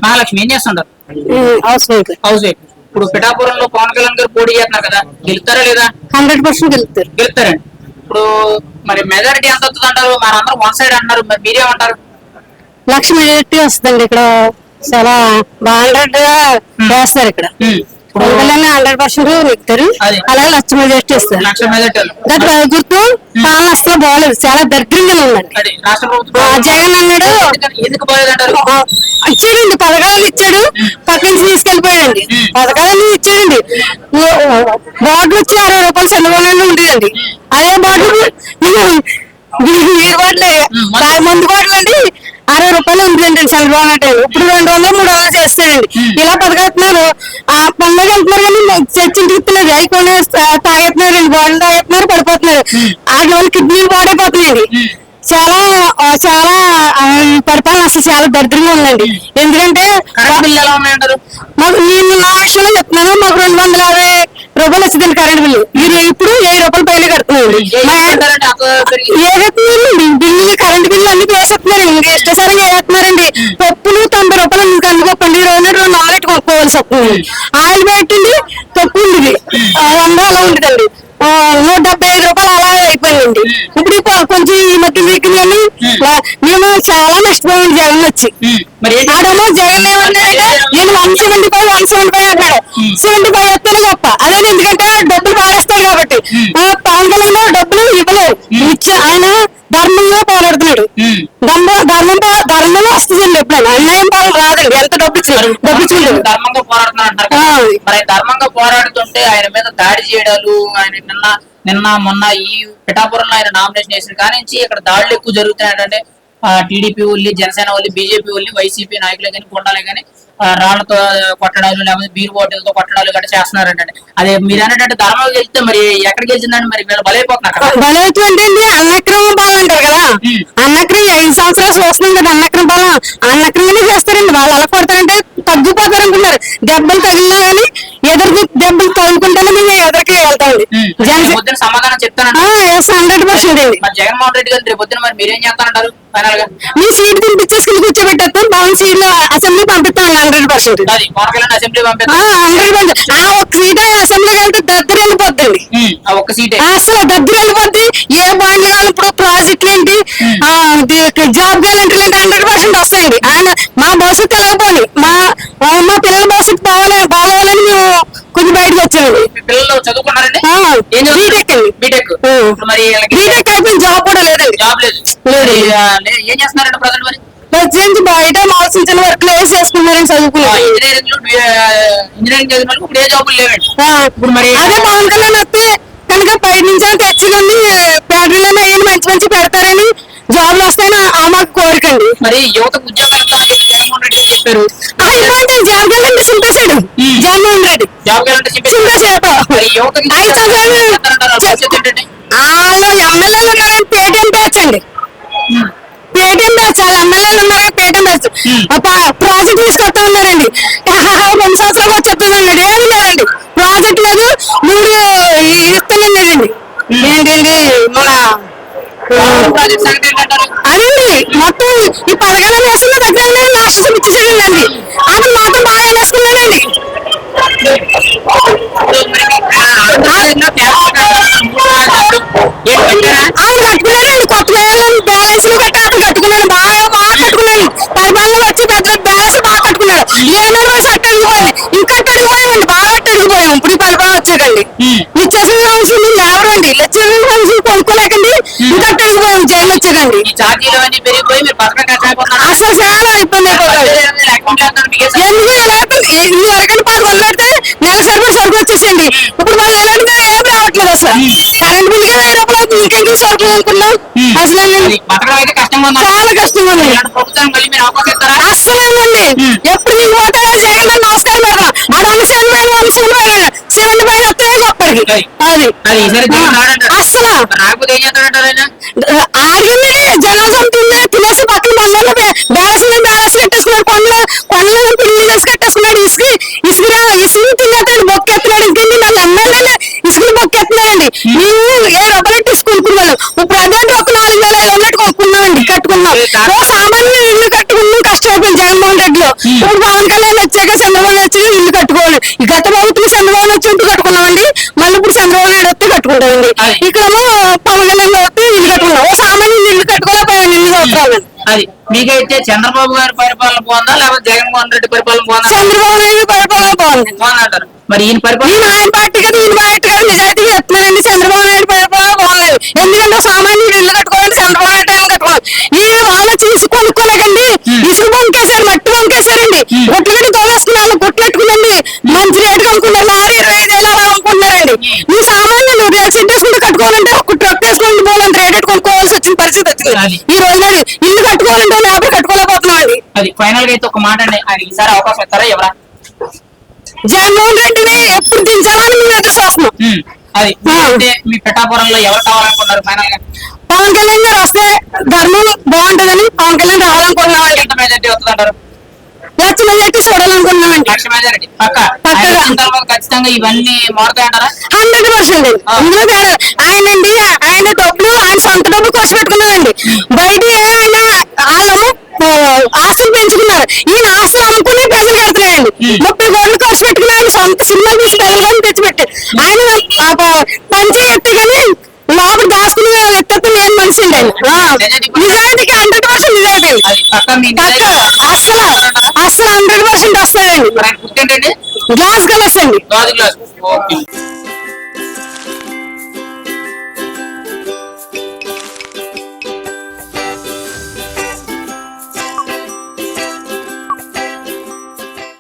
మహాలక్ష్మి ఏం చేస్తుంటారు? House wife. ఇప్పుడు పిఠాపురంలో పవన్ కళ్యాణ్ గారు పోటీ చేస్తున్నారు కదా, గెలుస్తారా లేదా? 100% గెలుస్తారండి. ఇప్పుడు మరి మెజారిటీ ఎంత వస్తుంది అంటారు? మరి అందరూ వన్ సైడ్ అంటారు, మరి మీరేమంటారు? 1,00,000 మెజారిటీ వస్తుందండి. ఇక్కడ చాలా బాగా వేస్తారు. ఇక్కడ 100% నెగ్గుతారు. అలాగే 1,00,000 మెజారిటీ ఇస్తారు. గుర్తు పాలన అసలు బాగలేదు, చాలా దరిద్రంగా ఉందండి. జగన్ అన్నాడు ఇచ్చాడండి, పథకాలు ఇచ్చాడు, పక్క నుంచి తీసుకెళ్లిపోయాడండి. పథకాలన్నీ ఇచ్చాడండి. బాటిల్ వచ్చి 60 రూపాయలు చంద్రబాబు ఉండేదండి. అదే బాటిల్ నీరు బాటిల్ మందు బాటిల్ అండి 60 రూపాయలు ఉంటుందండి చంద్రబాబు నాయుడు. ఇప్పుడు 200-300 చేస్తాడండి. ఇలా పథకాలు ఆ పనులకు వెళ్తున్నారు కానీ చర్చలు తిప్పుతున్నారు, అయిపోయిన తాగేస్తున్నారు, 2 బాటిల్ తాగేస్తున్నారు, పడిపోతున్నారు. వాటి వల్ల కిడ్నీలు పాడైపోతున్నాయండి. చాలా చాలా పరిపాలన అసలు చాలా దరిద్రంగా ఉందండి. ఎందుకంటే మాకు నేను నా విషయంలో చెప్తున్నాను, మాకు 250 రూపాయలు వచ్చిందండి కరెంట్ బిల్లు. మీరు ఇప్పుడు 1000 రూపాయలు పైన కడుతున్నాండి. ఏదైతుందండి బిల్లు, కరెంట్ బిల్లు అన్ని వేసేస్తున్నారండి. ఇంకా ఇష్టసారిగా వేస్తున్నారండి. పప్పులు 90 రూపాయలు కందిపప్పండి, 200 కొనుక్కోవాల్సి వస్తుంది. ఆయిల్ పెట్టండి, పప్పు ఉంది 100 అలా ఉంటుందండి. 175 రూపాయలు అలా అయిపోయిందండి. ఇప్పుడు కొంచెం ఈ మధ్య వీక్ని మేము చాలా నష్టపోయాం జగన్ వచ్చి. ఆడమో జగన్ ఏమన్నాడంటే నేను 175 అన్నాడు. 75 వస్తేనే గొప్ప. అదే ఎందుకంటే డబ్బులు పాడేస్తాడు కాబట్టి. పవన్ కళ్యాణ్ డబ్బులు ఇవ్వలేదు. ఆయన ధర్మంగా పోరాడుతున్నాడు. ధర్మంలో వస్తుందండి. ఎప్పుడైనా అన్యాయం పాలన రాదండి. ఎంత డబ్బు ధర్మంగా పోరాడుతున్నాడు. మరి ధర్మంగా పోరాడుతుంటే ఆయన మీద దాడి చేయడాలు, ఆయన నిన్న మొన్న ఈ పిఠాపురంలో ఆయన నామినేషన్ వేసిన కానీ ఇక్కడ దాడులు ఎక్కువ జరుగుతున్నాయంటే టీడీపీ వాళ్ళు, జనసేన వాళ్ళు, బీజేపీ వాళ్ళు, వైసీపీ నాయకులే కానీ గుండాలే కానీ రాళ్లతో కొట్టడాలు, లేకపోతే బీర్ బాటిల్తో కొట్టడాలు కూడా చేస్తున్నారంటే అదే మీరు అనేటట్టు ధర్మంగా గెలిస్తే మరి ఎక్కడికి గెలిచిందండి? మరి వీళ్ళు బలైపోతున్నారు కదా. బలవుతుంటే అన్నక్రమం పాలన అంటారు కదా, అన్నక్రమం 5 సంవత్సరాలు చూస్తున్నాం కదా. అన్నక్రమం పాలన అన్నక్రమనే చేస్తారండి. వాళ్ళు అలా కొడతారంటే తగ్గిపోతారు అనుకున్నారు. దెబ్బలు తగిలినా కానీ ఎదురు దెబ్బలు తగులుకుంటేనే మేము ఎదురుకి వెళ్తామండి. సమాధానం చెప్తాను 100% అండి. జగన్మోహన్ రెడ్డి గారు రేపు పొద్దున మరి మీరేం చేస్తానంటారు? మీ సీట్ తినిపించేసుకుని కూర్చోబెట్టేస్తాం, పవన్ సీట్ అసెంబ్లీ పంపిస్తాం 100%. అసెంబ్లీ 100%. ఆ ఒక్క సీట్ అసెంబ్లీకి వెళ్తే దద్దరు వెళ్ళిపోద్దండి. అసలు దద్దరు వెళ్ళిపోద్ది. ఏ బాండ్లు కాదు, ఇప్పుడు ప్రాజెక్టులు ఏంటి, జాబ్ గ్యారెంటీలు ఏంటి 100% వస్తాయండి. ఆయన మా భవిష్యత్తు వెళ్ళకపోని మా పిల్లల భవిష్యత్తు బాగోవాలని మేము కొంచెం బయటకు వచ్చామండి. పిల్లలు చదువుకున్నారండి? బీటెక్ అయిపోయింది, జాబ్ కూడా లేదండి. జాబ్ లేదు. ఏం చేస్తున్నారండి ప్రజెంట్? మరి ప్రజెంట్ బయట ఆలోచించిన వర్క్ చేసుకున్నారని చదువుకున్నారు. ఇంజనీరింగ్ చదివిన ఇప్పుడు ఏ జాబులు లేవండి. ఇప్పుడు మరి అదే పవన్ కళ్యాణ్ వస్తే కనుక బయట నుంచి తెచ్చుకొని ఫ్యాక్టరీలోనే మంచి మంచి పెడతారని జాబ్లు వస్తాయని మాకు కోరికండి. మరి యువతకు ఉద్యోగాలు జగన్మోహన్ రెడ్డి చెప్పారు. జాబ్ గ్యారెంటీ సింపేశాడు జగన్మోహన్ రెడ్డి. వాళ్ళు ఎమ్మెల్యేలు ఉన్నారని పేటీఎం బ్యాచ్ అండి. పేటీఎం బ్యాచ్ వాళ్ళ ఎమ్మెల్యేలు ఉన్నారని పేటీఎం బ్యాచ్ ప్రాజెక్ట్ తీసుకొస్తా ఉన్నారండి. 2 సంవత్సరాలు వచ్చేస్తున్నాడు. ఏమి లేదండి, ప్రాజెక్ట్ లేదు. 3 ఇస్తానండి. ఏంటండి మన అదండి మొత్తం ఈ పథకాలు వేసుకున్న దగ్గర లాస్ట్ చూపించేసాడండి. అతను మాత్రం బాగా వేసుకున్నాడండి. ఆయన కట్టుకున్నాడండి. కొత్త బ్యాలెన్స్ గట్రా అతను కట్టుకున్నాడు. బాగా కట్టుకున్నాడు. పరిపాలన వచ్చి పెద్ద బ్యాలెన్స్ బాగా కట్టుకున్నాడు. ఏనాడు వయసు అట్టు అడిగిపోయింది, ఇంకా అట్టు అడిగిపోయామండి. బాగా అట్టు అడిగిపోయాం. ఇప్పుడు ఈ పరిపాలన వచ్చాడండి. నిత్యావసర అంశాలు లేవరండి. నిత్యావసర అంశాలు కొనుక్కోలేకండి, ఇంకా అట్టు అడిగిపోయాం. జైలు వచ్చాడండి. అసలు చాలా ఇబ్బంది అయిపోతుంది. ఎందుకు ఎరగని 10 వదిలేస్తే నెల సరుకు వచ్చేసింది. ఇప్పుడు వాళ్ళు ఎలాంటి ఏం రావట్లేదు. అసలు కరెంట్ బిల్లు 1000 రూపాయలు అవుతుంది. ఇంకేంటి సరుకులు అనుకున్నాం. అసలు చాలా కష్టంగా ఉంది. అసలేనండి ఎప్పుడు నీకు పోతే జగన్ నమస్కారం పెడతాం. ఆడ 70 వస్తే గొప్పడికి అది అసలు ఆడింది. జనం సొంతుంది తినేసి పక్కన బంగారు బ్యాలెన్స్ కట్టేసుకున్నాడు. కొండలు పిల్లి చేసి కట్టేసుకున్నాడు. ఇసుకుని తినేస్తాడు, బొక్కెత్తున్నాడు. ఇంకేంటి వాళ్ళ ఎమ్మెల్యేలు ఇసుకుని బొక్కెత్తున్నాడండి. మేము 7 రూపాయలు తీసుకుంటున్నాం. ఇప్పుడు అదే ఒక 4,500 కొనుక్కున్నామండి, కట్టుకున్నాం. సామాన్య ఇల్లు కట్టుకున్నాం. కష్టమైపోయింది జగన్మోహన్ రెడ్డిలో. ఇప్పుడు పవన్ కళ్యాణ్ వచ్చాక చంద్రబాబు వచ్చి ఇల్లు కట్టుకోవాలి. ఈ గత ప్రభుత్వం చంద్రబాబు వచ్చి ఇంటి కట్టుకున్నామండి, మళ్ళీ ఇప్పుడు చంద్రబాబు నాయుడు వస్తే కట్టుకుంటామండి. ఇక్కడేమో పవన్ కళ్యాణ్ వస్తే ఇల్లు కట్టుకున్నాం. ఓ సామాన్యులు ఇల్లు కట్టుకోలేకపోయాను ఇన్ని సంవత్సరాలు. అది మీకైతే చంద్రబాబు గారి పరిపాలన బాగుందా లేకపోతే జగన్మోహన్ రెడ్డి పరిపాలన బాగుందా? చంద్రబాబు నాయుడు పరిపాలన బాగుంది. బాగుందంటారు. మరి ఈయన పరిపాలన ఈయన ఆయన పార్టీ కదా, ఈయన పార్టీ కదా, నిజాయితీగా చెప్తున్నానండి. చంద్రబాబు నాయుడు పరిపాలన బాగుంది. ఎందుకంటే సామాన్యుడు ఇల్లు కట్టుకోవాలంటే చంద్రబాబు నాయుడు టైం కట్టుకోవాలి. ఈ వాళ్ళు చేసి కొనుక్కోలేకండి, ఇసుక పంకేశారు, మట్టి పంకేశారండి, గుట్లు గట్టి తోలేసుకున్నాను, గుట్లు పెట్టుకునండి, మంచి రేటు కనుక్కున్నారు, లారీ 25,000 అలా అమ్ముకుంటున్నారండి. ఈ సామాన్యులు సెట్ వేసుకుంటే కట్టుకోవాలంటే ఒక ట్రక్ వేసుకుని పోవాలంటే రేట్ కొనుక్కోవాల్సి వచ్చిన పరిస్థితి వచ్చింది. ఈ రోజు నాడు ఇల్లు కట్టుకోవాలంటే లేకపోతే కట్టుకోలేకపోతున్నాం అండి. అది ఫైనల్ గా అయితే ఒక మాట అండి, ఆయన ఈసారి అవకాశం ఇస్తారా ఎవరా? జగన్మోహన్ రెడ్డిని ఎప్పుడు దించాలని మేము ఎదురు చూస్తున్నాం. అది అంటే మీ పిఠాపురంలో ఎవరు కావాలనుకున్నారు ఫైనల్ గా? పవన్ కళ్యాణ్ గారు వస్తే ధర్మం బాగుంటుందని పవన్ కళ్యాణ్ రావాలనుకుంటున్నామండి. ఎంత మెజారిటీ వస్తుంది అంటారు? లక్ష మెజార్టీ చూడాలనుకుంటున్నామండి. లక్ష మెజారిటీ పక్క ఖచ్చితంగా ఇవన్నీ మారుతాయంటారా? 100% అందులో తేడా ఆయనండి. ఆయన డబ్బులు ఆయన సొంత డబ్బు ఖర్చు పెట్టుకున్నారండి. బయట ఆయన వాళ్ళము ఆస్తులు పెంచుకున్నారు, ఈయన ఆస్తులు అమ్ముకుని ప్రజలు కడుతున్నాయండి. 30 కోట్లు ఖర్చు పెట్టుకుని ఆయన సొంత సినిమాలు తీసి ప్రజలు తెచ్చిపెట్టి ఆయన పంచి ఎత్తి కానీ లోపల దాచుకుని వ్యక్తిత్వం లేని మనిషి అండి ఆయన. నిజాయితీకి 100% నిజాయితీ అసలు 100% వస్తాయండి. గ్లాస్ గ్లాస్ కలర్స్ అండి. గ్లాస్. ఓకే.